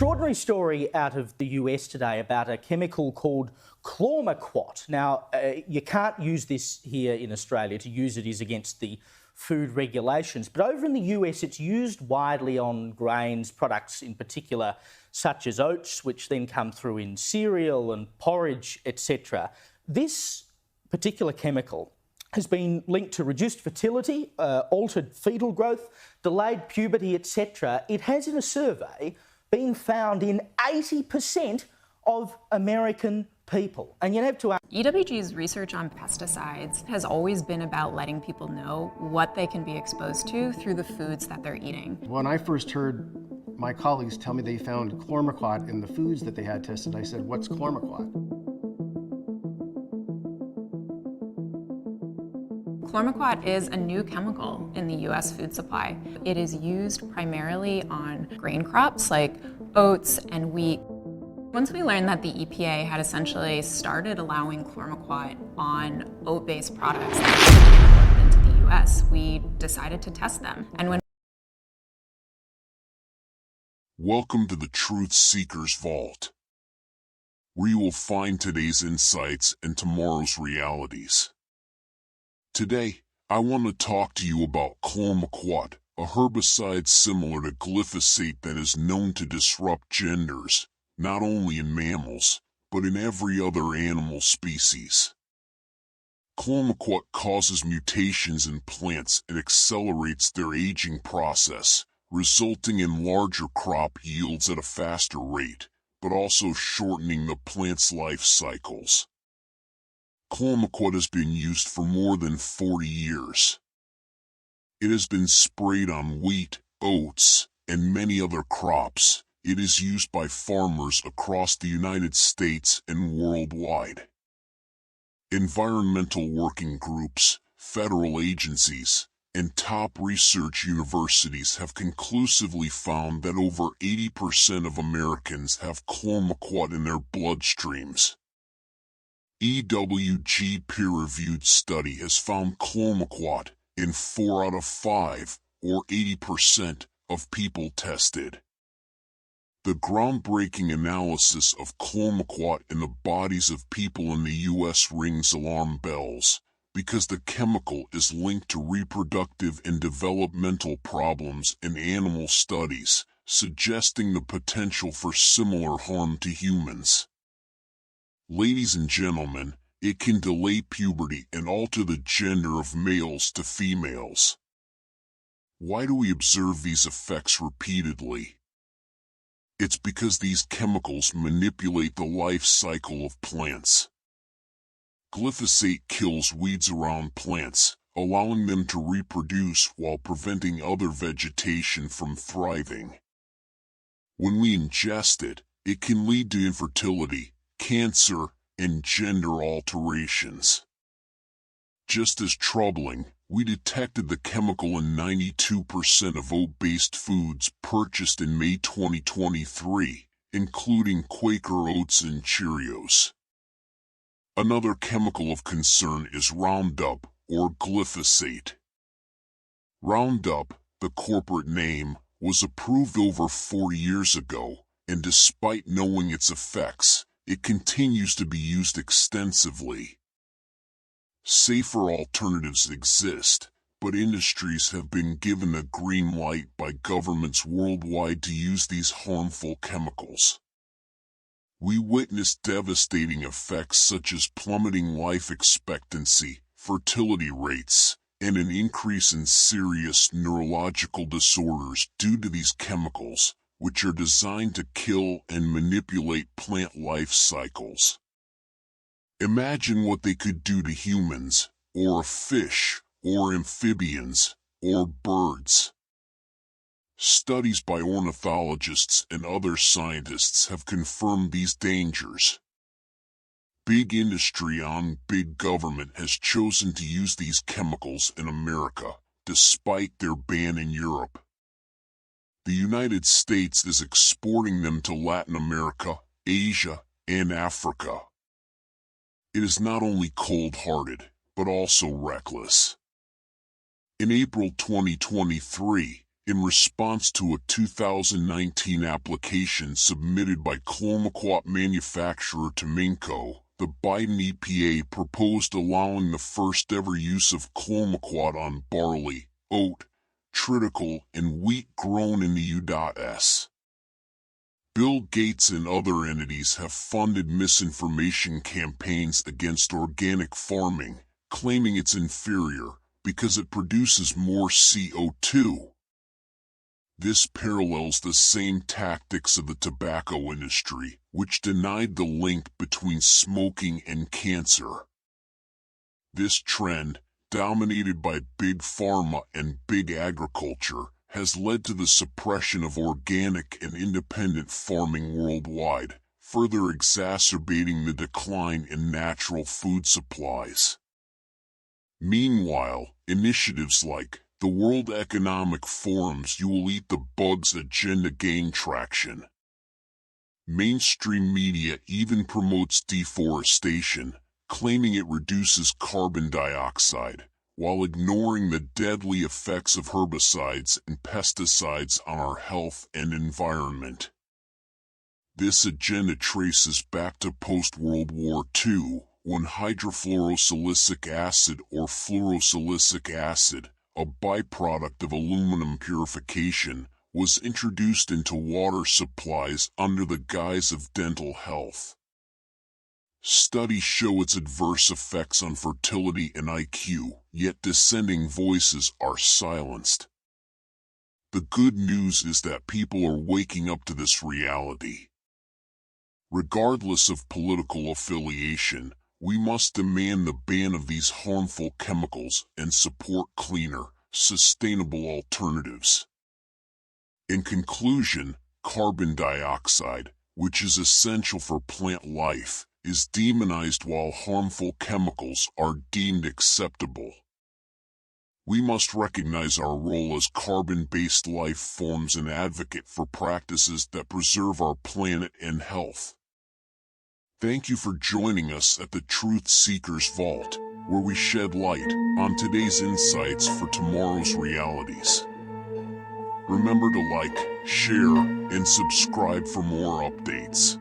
Extraordinary story out of the US today about a chemical called Chlormequat. Now, you can't use this here in Australia. To use it is against the food regulations. But over in the US, it's used widely on grains, products in particular, such as oats, which then come through in cereal and porridge, etc. This particular chemical has been linked to reduced fertility, altered fetal growth, delayed puberty, etc. It has, in a survey, been found in 80% of American people. And you have to ask... EWG's research on pesticides has always been about letting people know what they can be exposed to through the foods that they're eating. When I first heard my colleagues tell me they found Chlormequat in the foods that they had tested, I said, "What's Chlormequat?" Chlormequat is a new chemical in the US food supply. It is used primarily on grain crops like oats and wheat. Once we learned that the EPA had essentially started allowing Chlormequat on oat-based products that were into the US, we decided to test them. And Welcome to the Truth Seeker's Vault, where you will find today's insights and tomorrow's realities. Today, I want to talk to you about Chlormequat, a herbicide similar to glyphosate that is known to disrupt genders, not only in mammals, but in every other animal species. Chlormequat causes mutations in plants and accelerates their aging process, resulting in larger crop yields at a faster rate, but also shortening the plant's life cycles. Chlormequat has been used for more than 40 years. It has been sprayed on wheat, oats, and many other crops. It is used by farmers across the United States and worldwide. Environmental working groups, federal agencies, and top research universities have conclusively found that over 80% of Americans have Chlormequat in their bloodstreams. EWG peer-reviewed study has found Chlormequat in 4 out of 5, or 80%, of people tested. The groundbreaking analysis of Chlormequat in the bodies of people in the U.S. rings alarm bells, because the chemical is linked to reproductive and developmental problems in animal studies, suggesting the potential for similar harm to humans. Ladies and gentlemen, it can delay puberty and alter the gender of males to females. Why do we observe these effects repeatedly? It's because these chemicals manipulate the life cycle of plants. Glyphosate kills weeds around plants, allowing them to reproduce while preventing other vegetation from thriving. When we ingest it, it can lead to infertility, cancer, and gender alterations. Just as troubling, we detected the chemical in 92% of oat-based foods purchased in May 2023, including Quaker Oats and Cheerios. Another chemical of concern is Roundup, or glyphosate. Roundup, the corporate name, was approved over 40 years ago, and despite knowing its effects, it continues to be used extensively. Safer alternatives exist, but industries have been given a green light by governments worldwide to use these harmful chemicals. We witness devastating effects such as plummeting life expectancy, fertility rates, and an increase in serious neurological disorders due to these chemicals, which are designed to kill and manipulate plant life cycles. Imagine what they could do to humans, or fish, or amphibians, or birds. Studies by ornithologists and other scientists have confirmed these dangers. Big industry and big government has chosen to use these chemicals in America, despite their ban in Europe. The United States is exporting them to Latin America, Asia, and Africa. It is not only cold-hearted, but also reckless. In April 2023, In response to a 2019 application submitted by Chlormequat manufacturer Chlormequat, the Biden EPA proposed allowing the first-ever use of Chlormequat on barley, oat, triticale, and wheat grown in the U.S. Bill Gates and other entities have funded misinformation campaigns against organic farming, claiming it's inferior because it produces more CO2. This parallels the same tactics of the tobacco industry, which denied the link between smoking and cancer. This trend, dominated by big pharma and big agriculture, has led to the suppression of organic and independent farming worldwide, further exacerbating the decline in natural food supplies. Meanwhile, initiatives like the World Economic Forum's "You Will Eat the Bugs" agenda gain traction. Mainstream media even promotes deforestation, claiming it reduces carbon dioxide, while ignoring the deadly effects of herbicides and pesticides on our health and environment. This agenda traces back to post-World War II, when hydrofluorosilicic acid or fluorosilicic acid, a byproduct of aluminum purification, was introduced into water supplies under the guise of dental health. Studies show its adverse effects on fertility and IQ, yet dissenting voices are silenced. The good news is that people are waking up to this reality. Regardless of political affiliation, we must demand the ban of these harmful chemicals and support cleaner, sustainable alternatives. In conclusion, carbon dioxide, which is essential for plant life, is demonized while harmful chemicals are deemed acceptable. We must recognize our role as carbon-based life forms and advocate for practices that preserve our planet and health. Thank you for joining us at the Truth Seekers Vault, where we shed light on today's insights for tomorrow's realities. Remember to like, share, and subscribe for more updates.